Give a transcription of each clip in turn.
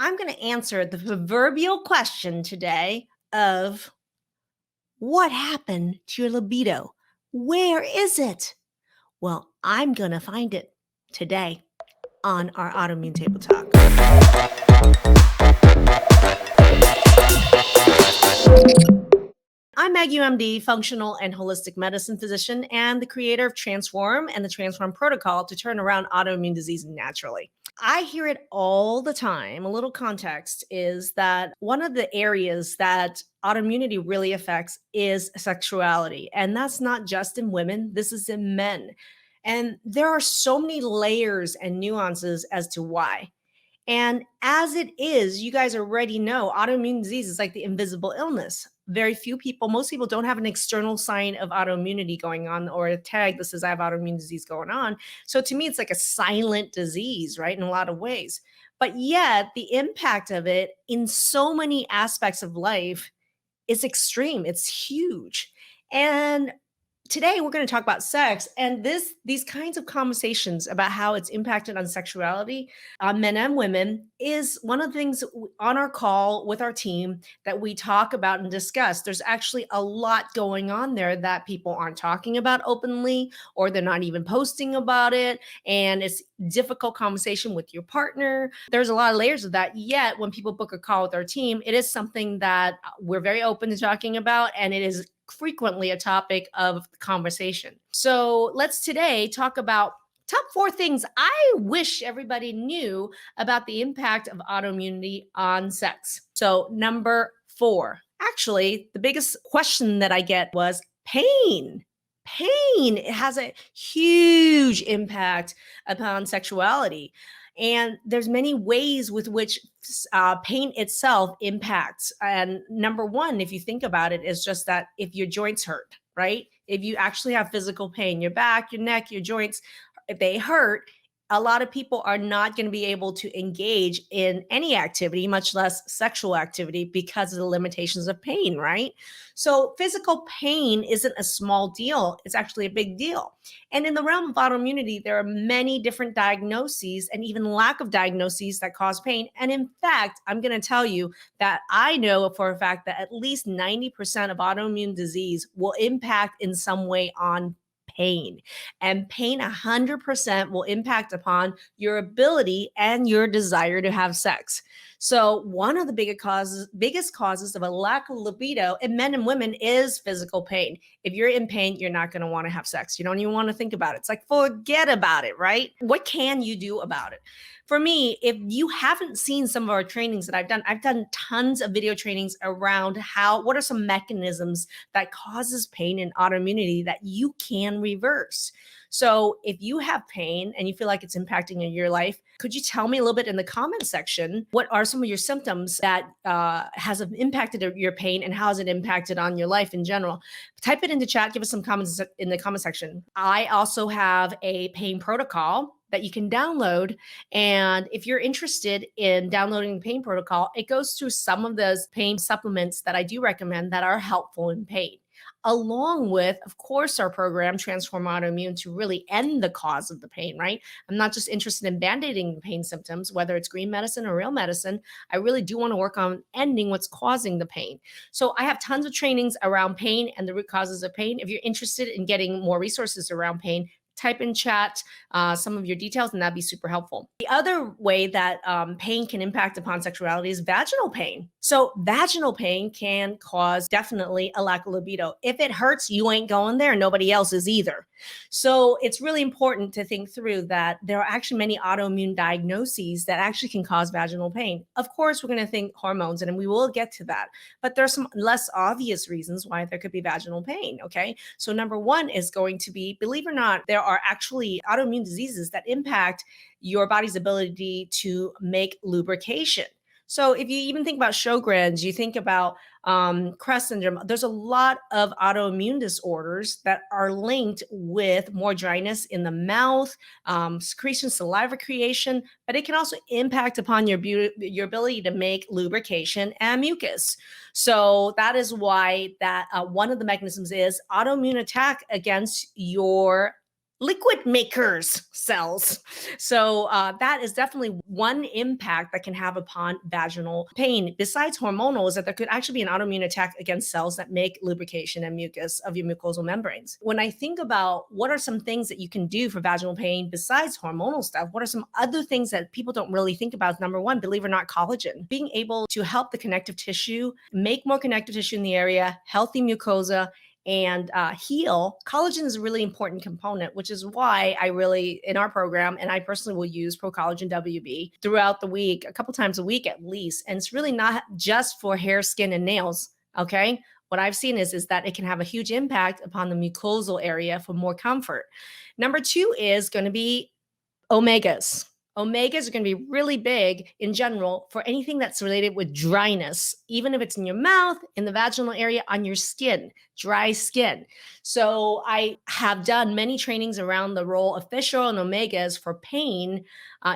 I'm going to answer the proverbial question today of what happened to your libido? Where is it? Well, I'm going to find it today on our Autoimmune Table Talk. I'm Maggie Yu, MD, functional and holistic medicine physician, and the creator of Transform and the Transform protocol to turn around autoimmune disease naturally. I hear it all the time. A little context is that one of the areas that autoimmunity really affects is sexuality. And that's not just in women, this is in men. And there are so many layers and nuances as to why. And as it is, you guys already know autoimmune disease is like the invisible illness. Very few people, most people don't have an external sign of autoimmunity going on or a tag that says I have autoimmune disease going on. So to me, it's like a silent disease, right? In a lot of ways. But yet the impact of it in so many aspects of life is extreme. It's huge. And today we're going to talk about sex and these kinds of conversations about how it's impacted on sexuality, men and women, is one of the things on our call with our team that we talk about and discuss. There's actually a lot going on there that people aren't talking about openly, or they're not even posting about it, and it's difficult conversation with your partner. There's a lot of layers of that, yet when people book a call with our team, it is something that we're very open to talking about, and it is frequently a topic of conversation. So let's today talk about top 4 things I wish everybody knew about the impact of autoimmunity on sex. So number 4, actually, the biggest question that I get was pain. Pain has a huge impact upon sexuality. And there's many ways with which pain itself impacts. And number 1, if you think about it, is just that if your joints hurt, right? If you actually have physical pain, your back, your neck, your joints, if they hurt, a lot of people are not going to be able to engage in any activity, much less sexual activity, because of the limitations of pain, right? So physical pain isn't a small deal. It's actually a big deal. And in the realm of autoimmunity, there are many different diagnoses and even lack of diagnoses that cause pain. And in fact, I'm going to tell you that I know for a fact that at least 90% of autoimmune disease will impact in some way on pain. And pain 100% will impact upon your ability and your desire to have sex. So one of the biggest causes of a lack of libido in men and women is physical pain. If you're in pain, you're not going to want to have sex. You don't even want to think about it. It's like, forget about it, right? What can you do about it? For me, if you haven't seen some of our trainings that I've done tons of video trainings around what are some mechanisms that causes pain and autoimmunity that you can reverse. So if you have pain and you feel like it's impacting your life, could you tell me a little bit in the comment section, what are some of your symptoms that has impacted your pain, and how has it impacted on your life in general? Type it into chat, give us some comments in the comment section. I also have a pain protocol that you can download. And if you're interested in downloading the pain protocol, it goes through some of those pain supplements that I do recommend that are helpful in pain, along with, of course, our program, Transform Autoimmune, to really end the cause of the pain, right? I'm not just interested in band-aiding the pain symptoms, whether it's green medicine or real medicine. I really do want to work on ending what's causing the pain. So I have tons of trainings around pain and the root causes of pain. If you're interested in getting more resources around pain, type in chat some of your details, and that'd be super helpful. The other way that pain can impact upon sexuality is vaginal pain. So vaginal pain can cause definitely a lack of libido. If it hurts, you ain't going there. Nobody else is either. So it's really important to think through that there are actually many autoimmune diagnoses that actually can cause vaginal pain. Of course, we're going to think hormones, and we will get to that. But there's some less obvious reasons why there could be vaginal pain, okay? So number 1 is going to be, believe it or not, there are actually autoimmune diseases that impact your body's ability to make lubrication. So if you even think about Sjogren's, you think about Crest syndrome, there's a lot of autoimmune disorders that are linked with more dryness in the mouth, secretion, saliva creation, but it can also impact upon your ability to make lubrication and mucus. So that is why that one of the mechanisms is autoimmune attack against your liquid makers cells. So that is definitely one impact that can have upon vaginal pain. Besides hormonal, is that there could actually be an autoimmune attack against cells that make lubrication and mucus of your mucosal membranes. When I think about what are some things that you can do for vaginal pain besides hormonal stuff, what are some other things that people don't really think about? Number one, believe it or not, collagen. Being able to help the connective tissue, make more connective tissue in the area, healthy mucosa, and heal. Collagen is a really important component, which is why I really, in our program, and I personally will use Pro Collagen WB throughout the week, a couple times a week at least. And it's really not just for hair, skin, and nails. Okay. What I've seen is that it can have a huge impact upon the mucosal area for more comfort. Number two is going to be omegas. Omegas are going to be really big in general for anything that's related with dryness, even if it's in your mouth, in the vaginal area, on your skin, dry skin. So I have done many trainings around the role of fish oil and omegas for pain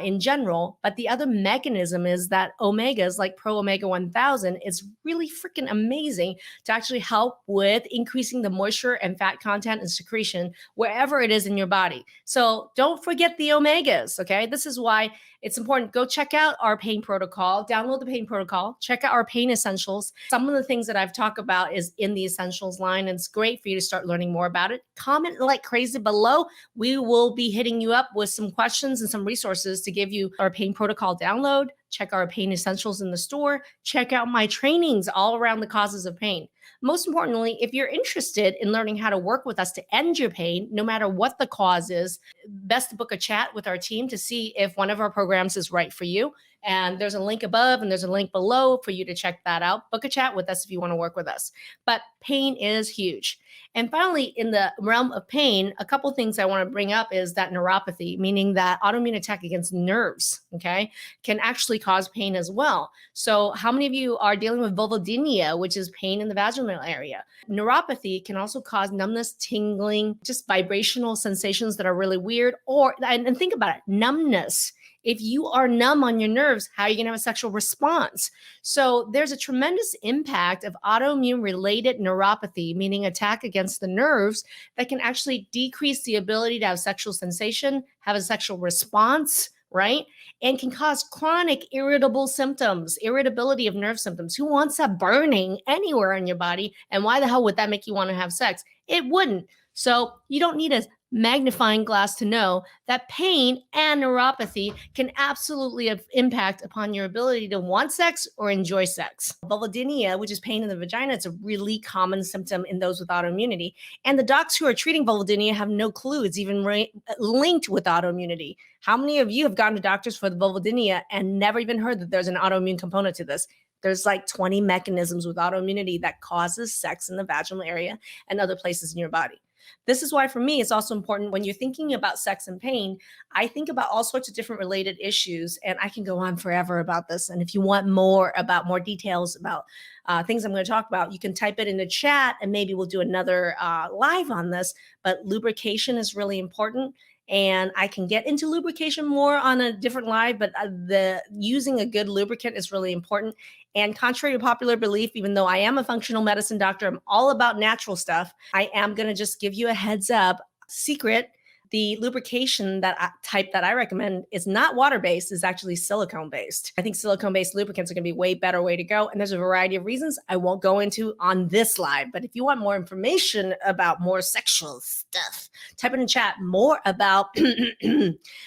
in general. But the other mechanism is that omegas like Pro Omega 1000 is really freaking amazing to actually help with increasing the moisture and fat content and secretion wherever it is in your body. So don't forget the omegas, okay? This is why it's important. Go check out our pain protocol, download the pain protocol, check out our pain essentials. Some of the things that I've talked about is in the essentials line, and it's great for you to start learning more about it. Comment like crazy below. We will be hitting you up with some questions and some resources to give you our pain protocol download. Check our pain essentials in the store. Check out my trainings all around the causes of pain. Most importantly, if you're interested in learning how to work with us to end your pain, no matter what the cause is, best to book a chat with our team to see if one of our programs is right for you. And there's a link above and there's a link below for you to check that out. Book a chat with us if you want to work with us. But pain is huge. And finally, in the realm of pain, a couple things I want to bring up is that neuropathy, meaning that autoimmune attack against nerves, okay, can actually cause pain as well. So how many of you are dealing with vulvodynia, which is pain in the vaginal area? Neuropathy can also cause numbness, tingling, just vibrational sensations that are really weird. And think about it, numbness. If you are numb on your nerves, how are you going to have a sexual response? So there's a tremendous impact of autoimmune related neuropathy, meaning attack against the nerves, that can actually decrease the ability to have sexual sensation, have a sexual response, right? And can cause chronic irritable symptoms, irritability of nerve symptoms. Who wants that burning anywhere in your body? And why the hell would that make you want to have sex? It wouldn't. So you don't need a magnifying glass to know that pain and neuropathy can absolutely have impact upon your ability to want sex or enjoy sex. Vulvodynia, which is pain in the vagina, it's a really common symptom in those with autoimmunity. And the docs who are treating vulvodynia have no clue it's even linked with autoimmunity. How many of you have gone to doctors for the vulvodynia and never even heard that there's an autoimmune component to this? There's like 20 mechanisms with autoimmunity that causes sex in the vaginal area and other places in your body. This is why, for me, it's also important when you're thinking about sex and pain. I think about all sorts of different related issues, and I can go on forever about this. And if you want more details about things I'm going to talk about, you can type it in the chat, and maybe we'll do another live on this. But lubrication is really important. And I can get into lubrication more on a different live, but using a good lubricant is really important. And contrary to popular belief, even though I am a functional medicine doctor, I'm all about natural stuff. I am going to just give you a heads up secret. The lubrication type that I recommend is not water-based, is actually silicone-based. I think silicone-based lubricants are going to be way better way to go. And there's a variety of reasons I won't go into on this live. But if you want more information about more sexual stuff, type in the chat more about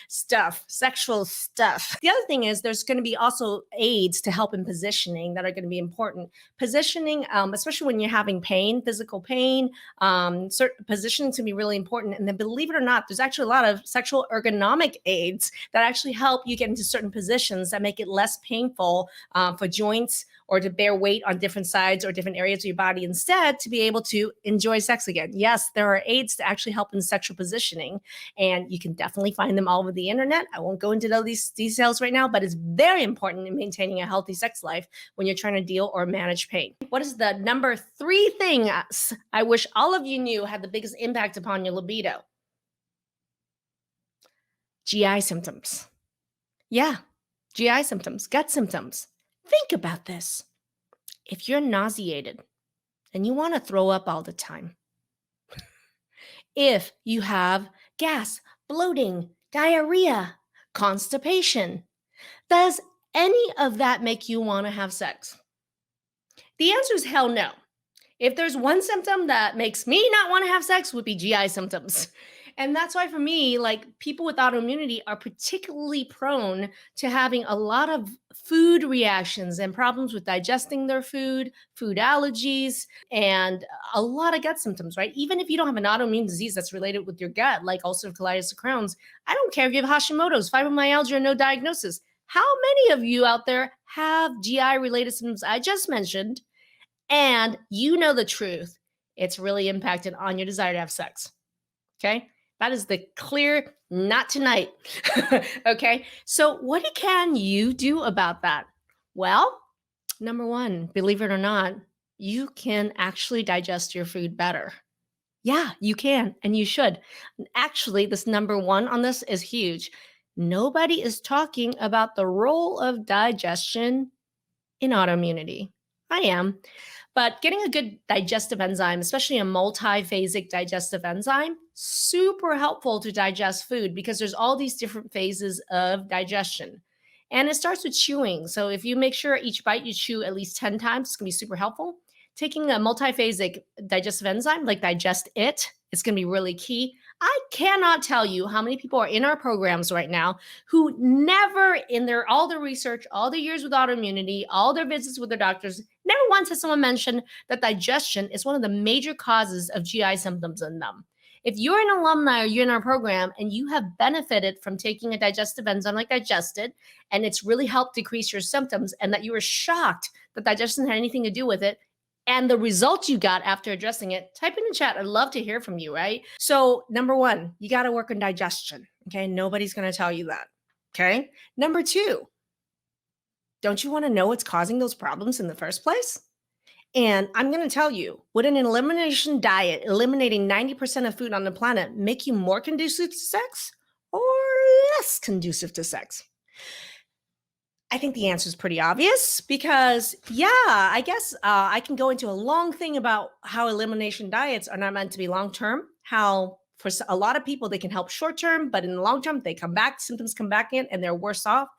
sexual stuff. The other thing is there's going to be also aids to help in positioning that are going to be important. Positioning, especially when you're having pain, physical pain, certain positioning can be really important. And then believe it or not, there's actually a lot of sexual ergonomic aids that actually help you get into certain positions that make it less painful for joints or to bear weight on different sides or different areas of your body, instead to be able to enjoy sex again. Yes, there are aids to actually help in sexual positioning, and you can definitely find them all over the internet. I won't go into all these details right now, but it's very important in maintaining a healthy sex life when you're trying to deal or manage pain. What is the number 3 thing I wish all of you knew had the biggest impact upon your libido? GI symptoms. Yeah, GI symptoms, gut symptoms. Think about this. If you're nauseated and you want to throw up all the time, if you have gas, bloating, diarrhea, constipation. Does any of that make you want to have sex? The answer is hell no. If there's one symptom that makes me not want to have sex would be GI symptoms. And that's why for me, like people with autoimmunity are particularly prone to having a lot of food reactions and problems with digesting their food, food allergies, and a lot of gut symptoms, right? Even if you don't have an autoimmune disease that's related with your gut, like ulcerative colitis or Crohn's, I don't care if you have Hashimoto's, fibromyalgia, or no diagnosis. How many of you out there have GI related symptoms I just mentioned? And you know the truth, it's really impacted on your desire to have sex. Okay. That is the clear, not tonight. Okay. So, what can you do about that? Well, number one, believe it or not, you can actually digest your food better. Yeah, you can, and you should. Actually, this number one on this is huge. Nobody is talking about the role of digestion in autoimmunity. I am. But getting a good digestive enzyme, especially a multiphasic digestive enzyme, super helpful to digest food because there's all these different phases of digestion. And it starts with chewing. So if you make sure each bite you chew at least 10 times, it's going to be super helpful. Taking a multiphasic digestive enzyme, like Digest It, it's going to be really key. I cannot tell you how many people are in our programs right now who never in their all their research, all their years with autoimmunity, all their visits with their doctors, never once has someone mentioned that digestion is one of the major causes of GI symptoms in them. If you're an alumni or you're in our program and you have benefited from taking a digestive enzyme like Digested, and it's really helped decrease your symptoms, and that you were shocked that digestion had anything to do with it, and the results you got after addressing it, type in the chat. I'd love to hear from you, right? So, number one, you got to work on digestion. Okay. Nobody's going to tell you that. Okay. Number two, don't you want to know what's causing those problems in the first place? And I'm going to tell you, would an elimination diet, eliminating 90% of food on the planet, make you more conducive to sex or less conducive to sex? I think the answer is pretty obvious because, yeah, I guess I can go into a long thing about how elimination diets are not meant to be long term, how for a lot of people they can help short term, but in the long term, they come back, symptoms come back in, and they're worse off.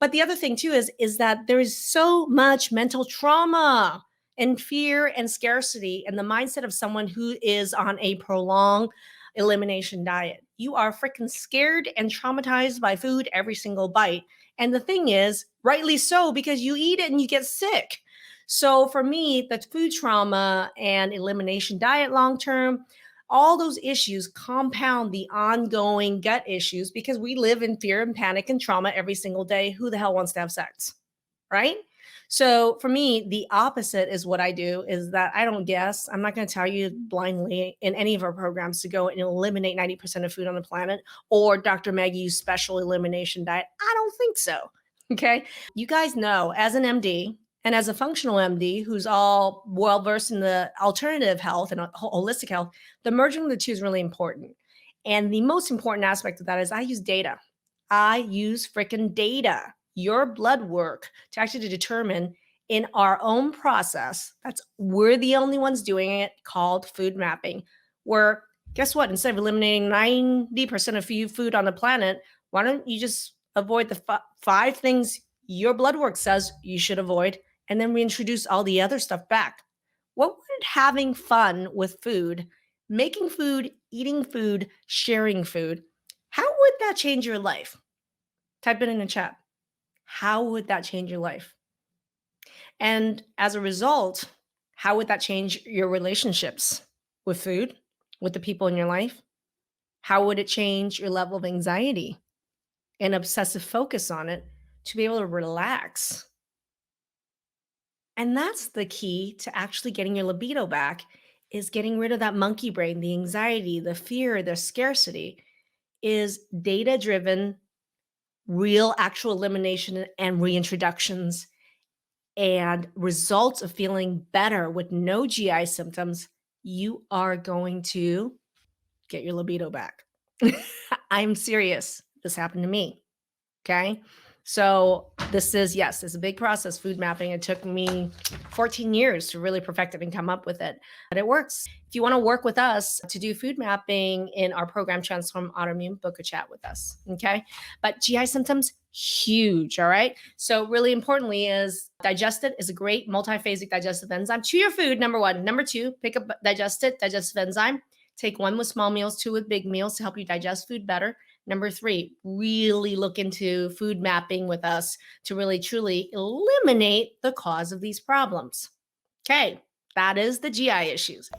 But the other thing too is that there is so much mental trauma and fear and scarcity and the mindset of someone who is on a prolonged elimination diet. You are freaking scared and traumatized by food every single bite. And the thing is, rightly so, because you eat it and you get sick. So for me, the food trauma and elimination diet long term, all those issues compound the ongoing gut issues because we live in fear and panic and trauma every single day. Who the hell wants to have sex? Right? So for me, the opposite is what I do is that I don't guess. I'm not going to tell you blindly in any of our programs to go and eliminate 90% of food on the planet or Dr. Maggie Yu's special elimination diet. I don't think so. Okay. You guys know as an MD and as a functional MD who's all well versed in the alternative health and holistic health, the merging of the two is really important. And the most important aspect of that is I use data. I use freaking data, your blood work to actually determine in our own process. We're the only ones doing it, called food mapping, where guess what? Instead of eliminating 90% of food on the planet, why don't you just avoid the five things your blood work says you should avoid, and then reintroduce all the other stuff back? What would having fun with food, making food, eating food, sharing food, how would that change your life? Type it in the chat. How would that change your life? And as a result, how would that change your relationships with food, with the people in your life? How would it change your level of anxiety and obsessive focus on it to be able to relax? And that's the key to actually getting your libido back, is getting rid of that monkey brain, the anxiety, the fear, the scarcity, is data-driven, real actual elimination and reintroductions and results of feeling better with no GI symptoms. You are going to get your libido back. I'm serious. This happened to me. Okay. So this is, yes, it's a big process, food mapping. It took me 14 years to really perfect it and come up with it, but it works. If you want to work with us to do food mapping in our program, Transform Autoimmune, book a chat with us. Okay. But GI symptoms, huge. All right. So really importantly is digested is a great multiphasic digestive enzyme. Chew your food, number one. Number two, pick up digestive enzyme. Take one with small meals, two with big meals to help you digest food better. Number three, really look into food mapping with us to really truly eliminate the cause of these problems. Okay, that is the GI issues.